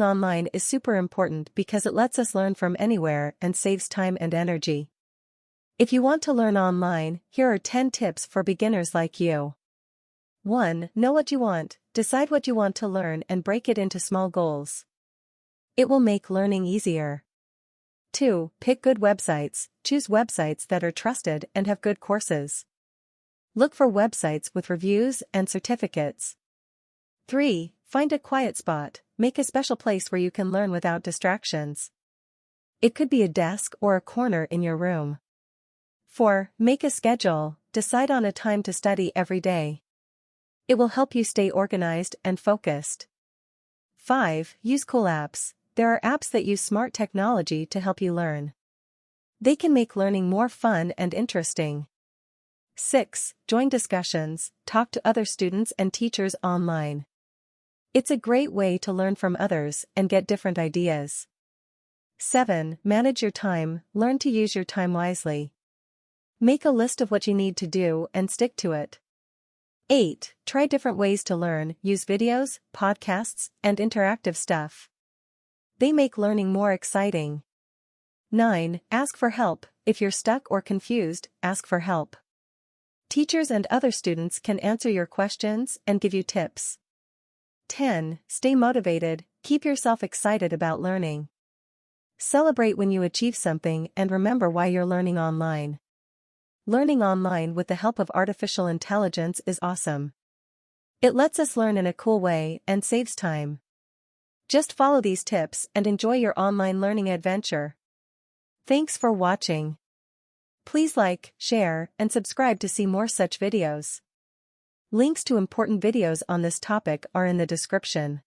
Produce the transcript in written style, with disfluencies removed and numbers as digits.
Online is super important because it lets us learn from anywhere and saves time and energy. If you want to learn online, here are 10 tips for beginners like you. 1. Know what you want. Decide what you want to learn and break it into small goals. It will make learning easier. 2. Pick good websites. Choose websites that are trusted and have good courses. Look for websites with reviews and certificates. 3. Find a quiet spot. Make a special place where you can learn without distractions. It could be a desk or a corner in your room. 4. Make a schedule. Decide on a time to study every day. It will help you stay organized and focused. 5. Use cool apps. There are apps that use smart technology to help you learn. They can make learning more fun and interesting. 6. Join discussions. Talk to other students and teachers online. It's a great way to learn from others and get different ideas. 7. Manage your time. Learn to use your time wisely. Make a list of what you need to do and stick to it. 8. Try different ways to learn. Use videos, podcasts, and interactive stuff. They make learning more exciting. 9. Ask for help. If you're stuck or confused, ask for help. Teachers and other students can answer your questions and give you tips. 10. Stay motivated. Keep yourself excited about learning. Celebrate when you achieve something and remember why you're learning online. Learning online with the help of artificial intelligence is awesome. It lets us learn in a cool way and saves time. Just follow these tips and enjoy your online learning adventure. Thanks for watching. Please like, share, and subscribe to see more such videos. Links to important videos on this topic are in the description.